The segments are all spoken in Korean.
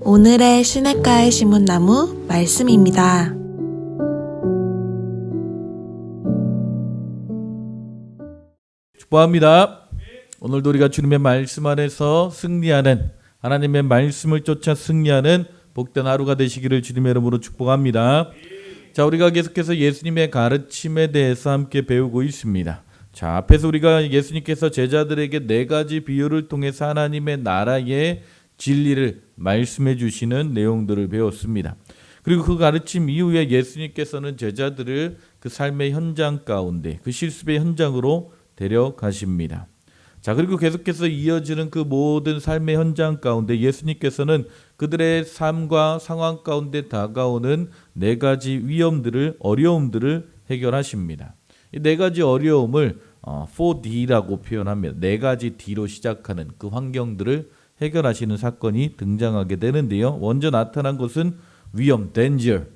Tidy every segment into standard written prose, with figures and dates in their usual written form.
오늘의 시냇가에 심은 나무 말씀입니다. 축복합니다. 오늘도 우리가 주님의 말씀 안에서 승리하는, 하나님의 말씀을 쫓아 승리하는 복된 하루가 되시기를 주님의 이름으로 축복합니다. 자, 우리가 계속해서 예수님의 가르침에 대해서 함께 배우고 있습니다. 자, 앞에서 우리가 예수님께서 제자들에게 4가지 비유를 통해서 하나님의 나라의 진리를 말씀해 주시는 내용들을 배웠습니다. 그리고 그 가르침 이후에 예수님께서는 제자들을 그 삶의 현장 가운데, 그 실습의 현장으로 데려가십니다. 자, 그리고 계속해서 이어지는 그 모든 삶의 현장 가운데 예수님께서는 그들의 삶과 상황 가운데 다가오는 4가지 위험들을, 어려움들을 해결하십니다. 이 4가지 어려움을 4D라고 표현합니다. 4가지 D로 시작하는 그 환경들을 해결하시는 사건이 등장하게 되는데요. 먼저 나타난 것은 위험, danger.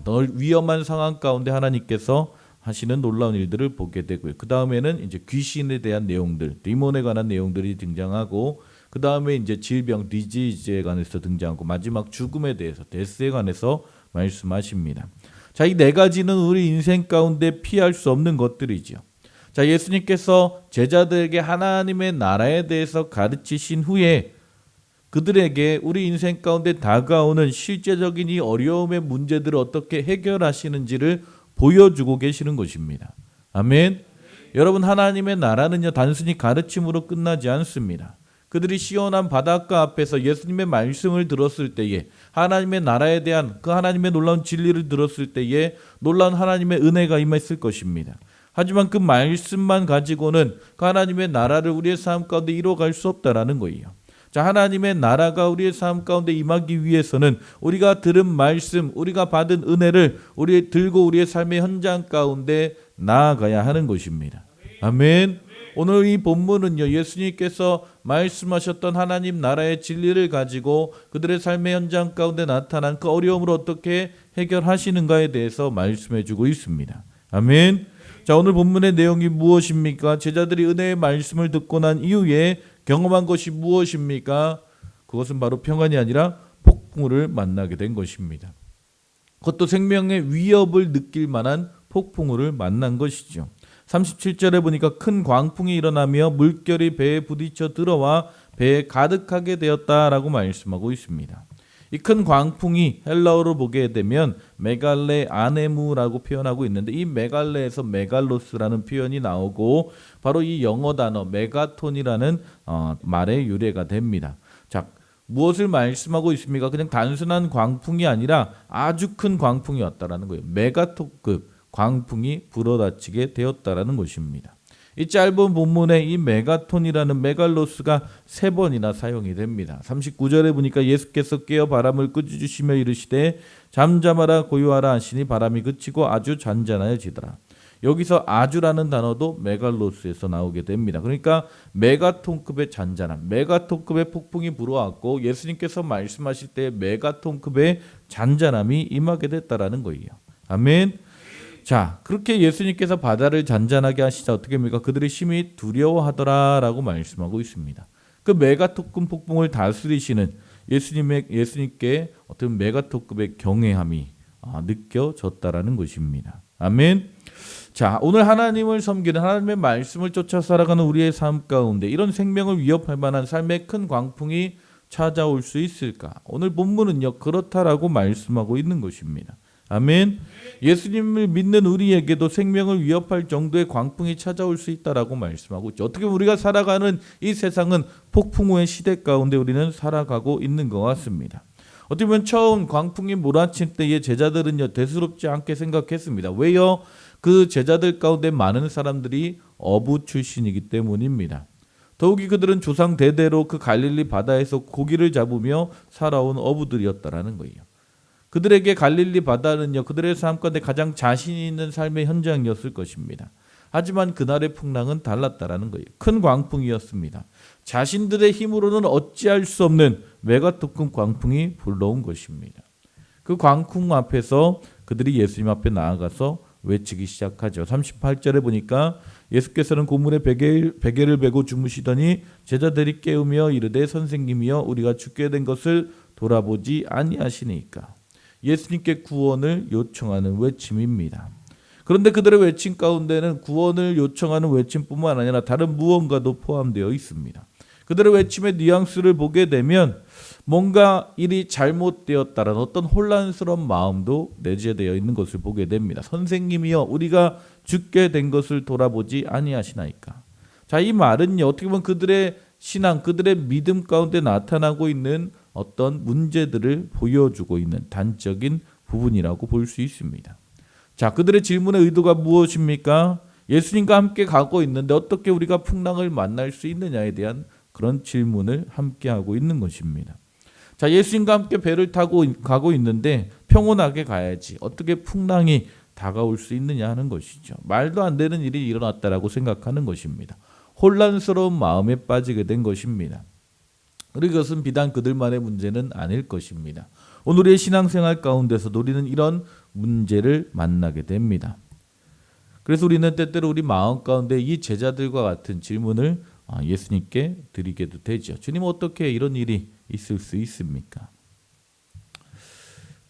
널 위험한 상황 가운데 하나님께서 하시는 놀라운 일들을 보게 되고요. 그 다음에는 이제 귀신에 대한 내용들, 디몬에 관한 내용들이 등장하고, 그 다음에 이제 질병, 디지즈에 관해서 등장하고, 마지막 죽음에 대해서, 데스에 관해서 말씀하십니다. 자, 이 4가지는 우리 인생 가운데 피할 수 없는 것들이죠. 자, 예수님께서 제자들에게 하나님의 나라에 대해서 가르치신 후에 그들에게 우리 인생 가운데 다가오는 실제적인 이 어려움의 문제들을 어떻게 해결하시는지를 보여주고 계시는 것입니다. 아멘. 여러분, 하나님의 나라는요, 단순히 가르침으로 끝나지 않습니다. 그들이 시원한 바닷가 앞에서 예수님의 말씀을 들었을 때에, 하나님의 나라에 대한 그 하나님의 놀라운 진리를 들었을 때에 놀라운 하나님의 은혜가 임했을 것입니다. 하지만 그 말씀만 가지고는 그 하나님의 나라를 우리의 삶 가운데 이루어갈 수 없다라는 거예요. 자, 하나님의 나라가 우리의 삶 가운데 임하기 위해서는 우리가 들은 말씀, 우리가 받은 은혜를 우리 들고 우리의 삶의 현장 가운데 나아가야 하는 것입니다. 아멘. 오늘 이 본문은요, 예수님께서 말씀하셨던 하나님 나라의 진리를 가지고 그들의 삶의 현장 가운데 나타난 그 어려움을 어떻게 해결하시는가에 대해서 말씀해 주고 있습니다. 아멘. 자, 오늘 본문의 내용이 무엇입니까? 제자들이 은혜의 말씀을 듣고 난 이후에 경험한 것이 무엇입니까? 그것은 바로 평안이 아니라 폭풍우를 만나게 된 것입니다. 그것도 생명의 위협을 느낄 만한 폭풍우를 만난 것이죠. 37절에 보니까 큰 광풍이 일어나며 물결이 배에 부딪혀 들어와 배에 가득하게 되었다라고 말씀하고 있습니다. 이 큰 광풍이 헬라어로 보게 되면 메갈레 아네무라고 표현하고 있는데, 이 메갈레에서 메갈로스라는 표현이 나오고 바로 이 영어 단어 메가톤이라는 말의 유래가 됩니다. 자, 무엇을 말씀하고 있습니까? 그냥 단순한 광풍이 아니라 아주 큰 광풍이었다라는 거예요. 메가톤급 광풍이 불어닥치게 되었다라는 것입니다. 이 짧은 본문에 이 메가톤이라는 메갈로스가 3번이나 사용이 됩니다. 39절에 보니까 예수께서 깨어 바람을 꾸짖으시며 이르시되 잠잠하라 고요하라 하시니 바람이 그치고 아주 잔잔하여지더라. 여기서 아주라는 단어도 메갈로스에서 나오게 됩니다. 그러니까 메가톤급의 잔잔함, 메가톤급의 폭풍이 불어왔고 예수님께서 말씀하실 때 메가톤급의 잔잔함이 임하게 됐다라는 거예요. 아멘. 자, 그렇게 예수님께서 바다를 잔잔하게 하시자 어떻게 합니까? 그들이 심히 두려워하더라라고 말씀하고 있습니다. 그 메가톤급 폭풍을 다스리시는 예수님께 어떤 메가톤급의 경외함이 느껴졌다라는 것입니다. 아멘. 자, 오늘 하나님을 섬기는, 하나님의 말씀을 쫓아 살아가는 우리의 삶 가운데 이런 생명을 위협할 만한 삶의 큰 광풍이 찾아올 수 있을까? 오늘 본문은요, 그렇다라고 말씀하고 있는 것입니다. 아멘. 예수님을 믿는 우리에게도 생명을 위협할 정도의 광풍이 찾아올 수 있다라고 말씀하고 있죠. 어떻게 우리가 살아가는 이 세상은 폭풍우의 시대 가운데 우리는 살아가고 있는 것 같습니다. 어떻게 보면 처음 광풍이 몰아칠 때의 제자들은요, 대수롭지 않게 생각했습니다. 왜요? 그 제자들 가운데 많은 사람들이 어부 출신이기 때문입니다. 더욱이 그들은 조상 대대로 그 갈릴리 바다에서 고기를 잡으며 살아온 어부들이었다라는 거예요. 그들에게 갈릴리 바다는요, 그들의 삶 가운데 가장 자신이 있는 삶의 현장이었을 것입니다. 하지만 그날의 풍랑은 달랐다라는 거예요. 큰 광풍이었습니다. 자신들의 힘으로는 어찌할 수 없는 메가톤급 광풍이 불러온 것입니다. 그 광풍 앞에서 그들이 예수님 앞에 나아가서 외치기 시작하죠. 38절에 보니까 예수께서는 고물에 베개를 베고 주무시더니 제자들이 깨우며 이르되 선생님이여 우리가 죽게 된 것을 돌아보지 아니하시니까. 예수님께 구원을 요청하는 외침입니다. 그런데 그들의 외침 가운데는 구원을 요청하는 외침뿐만 아니라 다른 무언가도 포함되어 있습니다. 그들의 외침의 뉘앙스를 보게 되면 뭔가 일이 잘못되었다는 어떤 혼란스러운 마음도 내재되어 있는 것을 보게 됩니다. 선생님이여, 우리가 죽게 된 것을 돌아보지 아니하시나이까. 자, 이 말은요, 어떻게 보면 그들의 신앙, 그들의 믿음 가운데 나타나고 있는 어떤 문제들을 보여주고 있는 단적인 부분이라고 볼 수 있습니다. 자, 그들의 질문의 의도가 무엇입니까? 예수님과 함께 가고 있는데 어떻게 우리가 풍랑을 만날 수 있느냐에 대한 그런 질문을 함께 하고 있는 것입니다. 자, 예수님과 함께 배를 타고 가고 있는데 평온하게 가야지 어떻게 풍랑이 다가올 수 있느냐 하는 것이죠. 말도 안 되는 일이 일어났다라고 생각하는 것입니다. 혼란스러운 마음에 빠지게 된 것입니다. 그리고 이것은 비단 그들만의 문제는 아닐 것입니다. 오늘의 신앙생활 가운데서도 우리는 이런 문제를 만나게 됩니다. 그래서 우리는 때때로 우리 마음 가운데 이 제자들과 같은 질문을 예수님께 드리게도 되죠. 주님, 어떻게 이런 일이 있을 수 있습니까?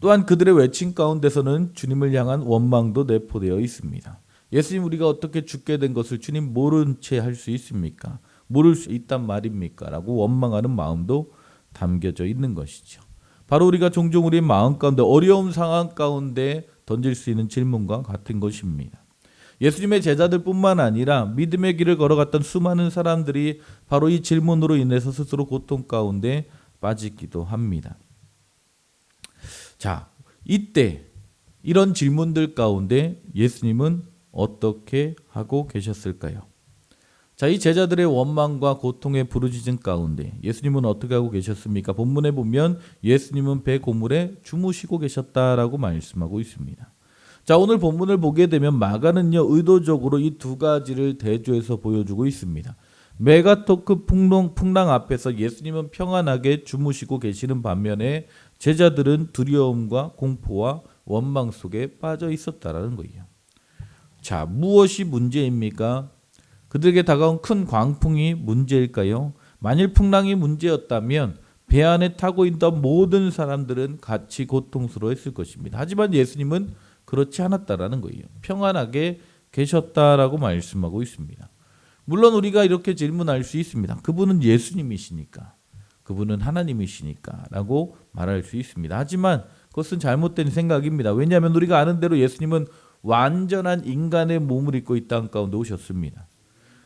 또한 그들의 외침 가운데서는 주님을 향한 원망도 내포되어 있습니다. 예수님, 우리가 어떻게 죽게 된 것을 주님 모른 채 할 수 있습니까? 모를 수 있단 말입니까? 라고 원망하는 마음도 담겨져 있는 것이죠. 바로 우리가 종종 우리 마음 가운데 어려운 상황 가운데 던질 수 있는 질문과 같은 것입니다. 예수님의 제자들뿐만 아니라 믿음의 길을 걸어갔던 수많은 사람들이 바로 이 질문으로 인해서 스스로 고통 가운데 빠지기도 합니다. 자, 이때 이런 질문들 가운데 예수님은 어떻게 하고 계셨을까요? 자, 이 제자들의 원망과 고통의 부르짖음 가운데 예수님은 어떻게 하고 계셨습니까? 본문에 보면 예수님은 배 고물에 주무시고 계셨다라고 말씀하고 있습니다. 자, 오늘 본문을 보게 되면 마가는요, 의도적으로 이 두 가지를 대조해서 보여주고 있습니다. 메가토크 풍랑 앞에서 예수님은 평안하게 주무시고 계시는 반면에 제자들은 두려움과 공포와 원망 속에 빠져 있었다라는 거예요. 자, 무엇이 문제입니까? 그들에게 다가온 큰 광풍이 문제일까요? 만일 풍랑이 문제였다면 배 안에 타고 있던 모든 사람들은 같이 고통스러워했을 것입니다. 하지만 예수님은 그렇지 않았다라는 거예요. 평안하게 계셨다라고 말씀하고 있습니다. 물론 우리가 이렇게 질문할 수 있습니다. 그분은 예수님이시니까, 그분은 하나님이시니까 라고 말할 수 있습니다. 하지만 그것은 잘못된 생각입니다. 왜냐하면 우리가 아는 대로 예수님은 완전한 인간의 몸을 입고 이 땅 가운데 오셨습니다.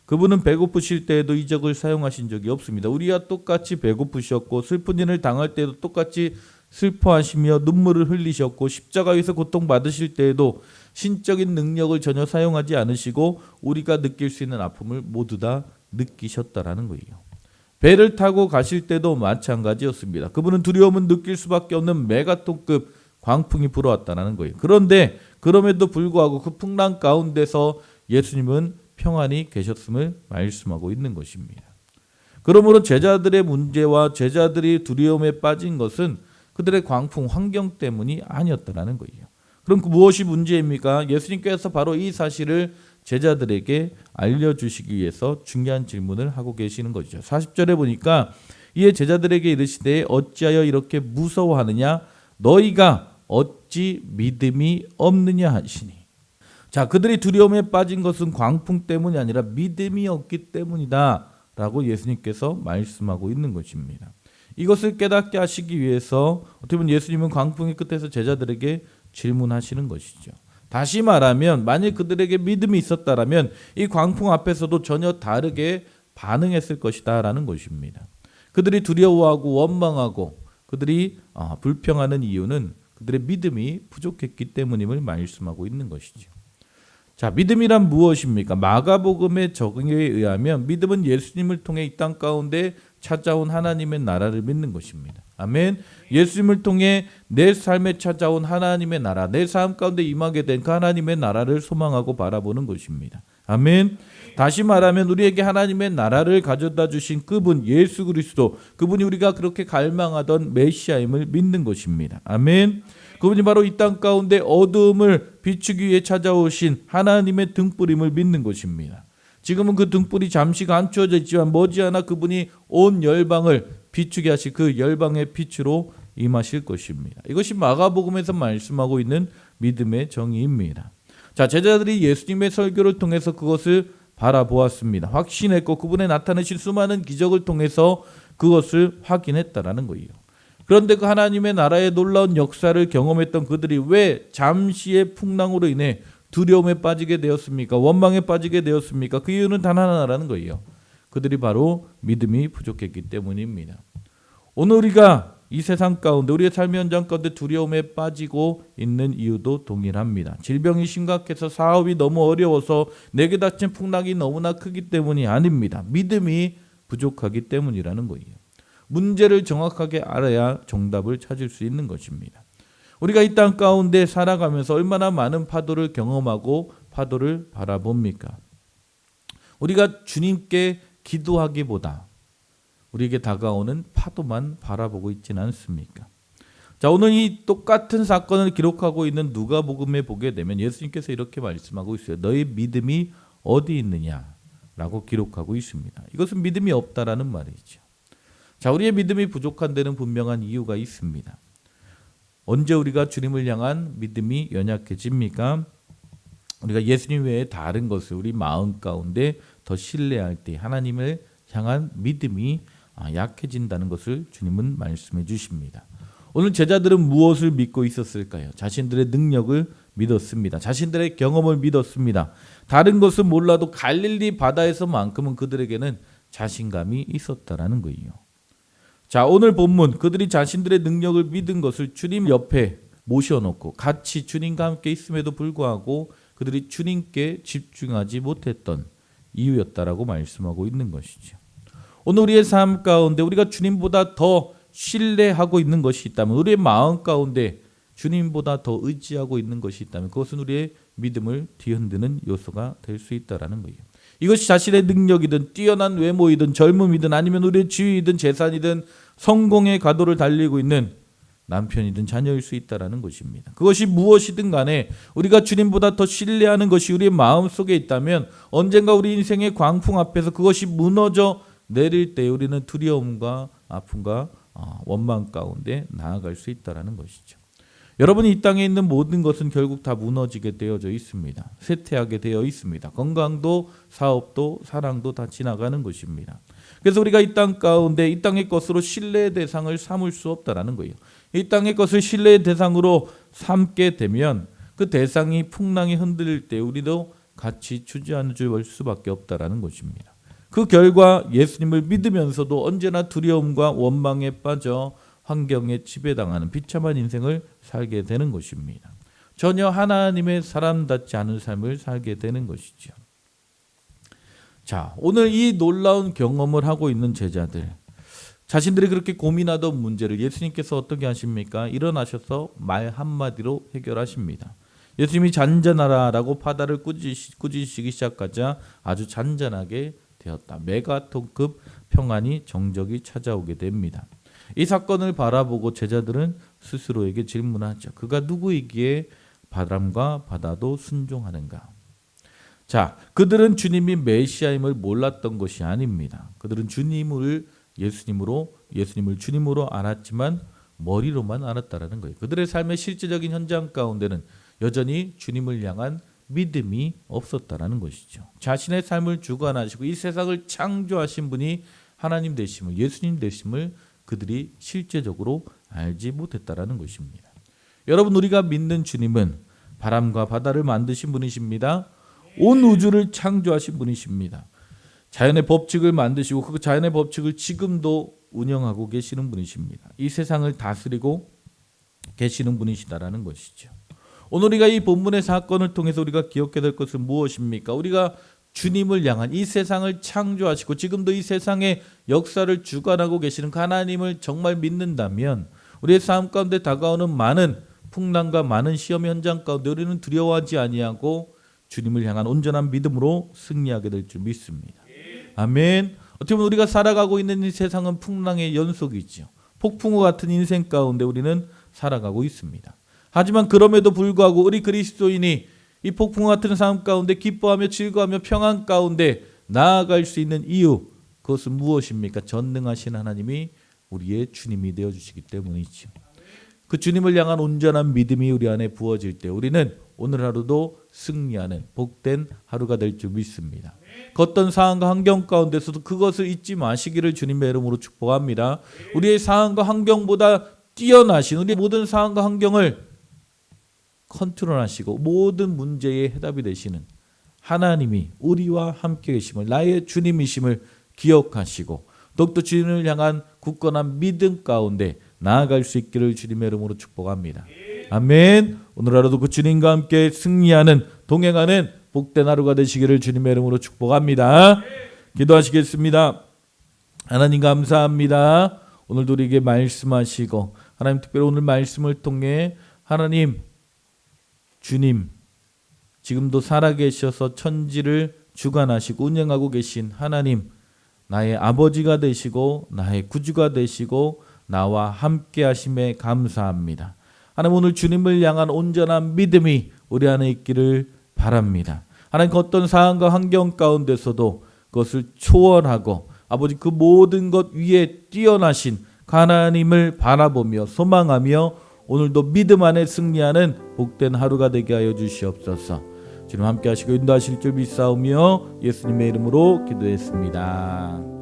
그분은 배고프실 때에도 이적을 사용하신 적이 없습니다. 우리와 똑같이 배고프셨고 슬픈 일을 당할 때에도 똑같이 슬퍼하시며 눈물을 흘리셨고 십자가에서 고통받으실 때에도 신적인 능력을 전혀 사용하지 않으시고 우리가 느낄 수 있는 아픔을 모두 다 느끼셨다라는 거예요. 배를 타고 가실 때도 마찬가지였습니다. 그분은 두려움은 느낄 수밖에 없는 메가톤급 광풍이 불어왔다는 거예요. 그런데 그럼에도 불구하고 그 풍랑 가운데서 예수님은 평안히 계셨음을 말씀하고 있는 것입니다. 그러므로 제자들의 문제와 제자들이 두려움에 빠진 것은 그들의 광풍 환경 때문이 아니었다는 거예요. 그럼 무엇이 문제입니까? 예수님께서 바로 이 사실을 제자들에게 알려주시기 위해서 중요한 질문을 하고 계시는 것이죠. 40절에 보니까 이에 제자들에게 이르시되 어찌하여 이렇게 무서워하느냐? 너희가 어찌 믿음이 없느냐 하시니. 자, 그들이 두려움에 빠진 것은 광풍 때문이 아니라 믿음이 없기 때문이다 라고 예수님께서 말씀하고 있는 것입니다. 이것을 깨닫게 하시기 위해서 어떻게 보면 예수님은 광풍의 끝에서 제자들에게 질문하시는 것이죠. 다시 말하면 만일 그들에게 믿음이 있었다라면 이 광풍 앞에서도 전혀 다르게 반응했을 것이다 라는 것입니다. 그들이 두려워하고 원망하고 그들이 불평하는 이유는 그들의 믿음이 부족했기 때문임을 말씀하고 있는 것이죠. 자, 믿음이란 무엇입니까? 마가복음의 적응에 의하면 믿음은 예수님을 통해 이 땅 가운데 찾아온 하나님의 나라를 믿는 것입니다. 아멘. 예수님을 통해 내 삶에 찾아온 하나님의 나라, 내 삶 가운데 임하게 된 그 하나님의 나라를 소망하고 바라보는 것입니다. 아멘. 다시 말하면 우리에게 하나님의 나라를 가져다 주신 그분 예수 그리스도, 그분이 우리가 그렇게 갈망하던 메시아임을 믿는 것입니다. 아멘. 그분이 바로 이 땅 가운데 어두움을 비추기 위해 찾아오신 하나님의 등불임을 믿는 것입니다. 지금은 그 등불이 잠시 감추어져 있지만 머지않아 그분이 온 열방을 비추게 하실 그 열방의 빛으로 임하실 것입니다. 이것이 마가복음에서 말씀하고 있는 믿음의 정의입니다. 자, 제자들이 예수님의 설교를 통해서 그것을 바라보았습니다. 확신했고 그분의 나타내신 수많은 기적을 통해서 그것을 확인했다라는 거예요. 그런데 그 하나님의 나라의 놀라운 역사를 경험했던 그들이 왜 잠시의 풍랑으로 인해 두려움에 빠지게 되었습니까? 원망에 빠지게 되었습니까? 그 이유는 단 하나라는 거예요. 그들이 바로 믿음이 부족했기 때문입니다. 오늘 우리가 이 세상 가운데 우리의 삶의 현장 가운데 두려움에 빠지고 있는 이유도 동일합니다. 질병이 심각해서 사업이 너무 어려워서 내게 닥친 풍랑이 너무나 크기 때문이 아닙니다. 믿음이 부족하기 때문이라는 거예요. 문제를 정확하게 알아야 정답을 찾을 수 있는 것입니다. 우리가 이 땅 가운데 살아가면서 얼마나 많은 파도를 경험하고 파도를 바라봅니까? 우리가 주님께 기도하기보다 우리에게 다가오는 파도만 바라보고 있지는 않습니까? 자, 오늘 이 똑같은 사건을 기록하고 있는 누가복음에 보게 되면 예수님께서 이렇게 말씀하고 있어요. 너희 믿음이 어디 있느냐라고 기록하고 있습니다. 이것은 믿음이 없다라는 말이죠. 자, 우리의 믿음이 부족한 데는 분명한 이유가 있습니다. 언제 우리가 주님을 향한 믿음이 연약해집니까? 우리가 예수님 외에 다른 것을 우리 마음 가운데 더 신뢰할 때 하나님을 향한 믿음이 약해진다는 것을 주님은 말씀해 주십니다. 오늘 제자들은 무엇을 믿고 있었을까요? 자신들의 능력을 믿었습니다. 자신들의 경험을 믿었습니다. 다른 것은 몰라도 갈릴리 바다에서만큼은 그들에게는 자신감이 있었다라는 거예요. 자, 오늘 본문 그들이 자신들의 능력을 믿은 것을 주님 옆에 모셔놓고 같이 주님과 함께 있음에도 불구하고 그들이 주님께 집중하지 못했던 이유였다라고 말씀하고 있는 것이죠. 오늘 우리의 삶 가운데 우리가 주님보다 더 신뢰하고 있는 것이 있다면, 우리의 마음 가운데 주님보다 더 의지하고 있는 것이 있다면 그것은 우리의 믿음을 뒤흔드는 요소가 될 수 있다라는 거예요. 이것이 자신의 능력이든 뛰어난 외모이든 젊음이든 아니면 우리의 지위이든 재산이든 성공의 가도를 달리고 있는 남편이든 자녀일 수 있다라는 것입니다. 그것이 무엇이든 간에 우리가 주님보다 더 신뢰하는 것이 우리의 마음속에 있다면 언젠가 우리 인생의 광풍 앞에서 그것이 무너져 내릴 때 우리는 두려움과 아픔과 원망 가운데 나아갈 수 있다라는 것이죠. 여러분이 이 땅에 있는 모든 것은 결국 다 무너지게 되어져 있습니다. 쇠퇴하게 되어 있습니다. 건강도 사업도 사랑도 다 지나가는 것입니다. 그래서 우리가 이 땅 가운데 이 땅의 것으로 신뢰의 대상을 삼을 수 없다라는 거예요. 이 땅의 것을 신뢰의 대상으로 삼게 되면 그 대상이 풍랑이 흔들릴 때 우리도 같이 주저앉을 수밖에 없다라는 것입니다. 그 결과 예수님을 믿으면서도 언제나 두려움과 원망에 빠져 환경에 지배당하는 비참한 인생을 살게 되는 것입니다. 전혀 하나님의 사람답지 않은 삶을 살게 되는 것이죠. 자, 오늘 이 놀라운 경험을 하고 있는 제자들, 자신들이 그렇게 고민하던 문제를 예수님께서 어떻게 하십니까? 일어나셔서 말 한마디로 해결하십니다. 예수님이 잔잔하라라고 바다를 꾸짖으시기 시작하자 아주 잔잔하게 되었다. 메가톤급 평안이 정적이 찾아오게 됩니다. 이 사건을 바라보고 제자들은 스스로에게 질문하죠. 그가 누구이기에 바람과 바다도 순종하는가? 자, 그들은 주님이 메시아임을 몰랐던 것이 아닙니다. 그들은 예수님을 주님으로 알았지만 머리로만 알았다라는 거예요. 그들의 삶의 실제적인 현장 가운데는 여전히 주님을 향한 믿음이 없었다라는 것이죠. 자신의 삶을 주관하시고 이 세상을 창조하신 분이 하나님 되심을, 예수님 되심을 그들이 실제적으로 알지 못했다라는 것입니다. 여러분, 우리가 믿는 주님은 바람과 바다를 만드신 분이십니다. 온 우주를 창조하신 분이십니다. 자연의 법칙을 만드시고 그 자연의 법칙을 지금도 운영하고 계시는 분이십니다. 이 세상을 다스리고 계시는 분이시다라는 것이죠. 오늘 우리가 이 본문의 사건을 통해서 우리가 기억해야 될 것은 무엇입니까? 우리가 주님을 향한 이 세상을 창조하시고 지금도 이 세상의 역사를 주관하고 계시는 그 하나님을 정말 믿는다면 우리의 삶 가운데 다가오는 많은 풍랑과 많은 시험 현장 가운데 우리는 두려워하지 아니하고 주님을 향한 온전한 믿음으로 승리하게 될 줄 믿습니다. 아멘. 어떻게 보면 우리가 살아가고 있는 이 세상은 풍랑의 연속이죠. 폭풍우 같은 인생 가운데 우리는 살아가고 있습니다. 하지만 그럼에도 불구하고 우리 그리스도인이 이 폭풍 같은 삶 가운데 기뻐하며 즐거워하며 평안 가운데 나아갈 수 있는 이유, 그것은 무엇입니까? 전능하신 하나님이 우리의 주님이 되어주시기 때문이죠. 그 주님을 향한 온전한 믿음이 우리 안에 부어질 때 우리는 오늘 하루도 승리하는 복된 하루가 될 줄 믿습니다. 그 어떤 상황과 환경 가운데서도 그것을 잊지 마시기를 주님의 이름으로 축복합니다. 우리의 상황과 환경보다 뛰어나신 우리의 모든 상황과 환경을 컨트롤하시고 모든 문제의 해답이 되시는 하나님이 우리와 함께 계심을 나의 주님이심을 기억하시고 더욱더 주님을 향한 굳건한 믿음 가운데 나아갈 수 있기를 주님의 이름으로 축복합니다. 아멘. 오늘 하루도 그 주님과 함께 승리하는 동행하는 복된 하루가 되시기를 주님의 이름으로 축복합니다. 기도하시겠습니다. 하나님 감사합니다. 오늘도 우리에게 말씀하시고 하나님 특별히 오늘 말씀을 통해 하나님 주님 지금도 살아계셔서 천지를 주관하시고 운영하고 계신 하나님 나의 아버지가 되시고 나의 구주가 되시고 나와 함께 하심에 감사합니다. 하나님 오늘 주님을 향한 온전한 믿음이 우리 안에 있기를 바랍니다. 하나님 그 어떤 상황과 환경 가운데서도 그것을 초월하고 아버지 그 모든 것 위에 뛰어나신 하나님을 바라보며 소망하며 오늘도 믿음 안에 승리하는 복된 하루가 되게 하여 주시옵소서. 주님 함께 하시고 인도하실 줄 믿사오며 예수님의 이름으로 기도했습니다.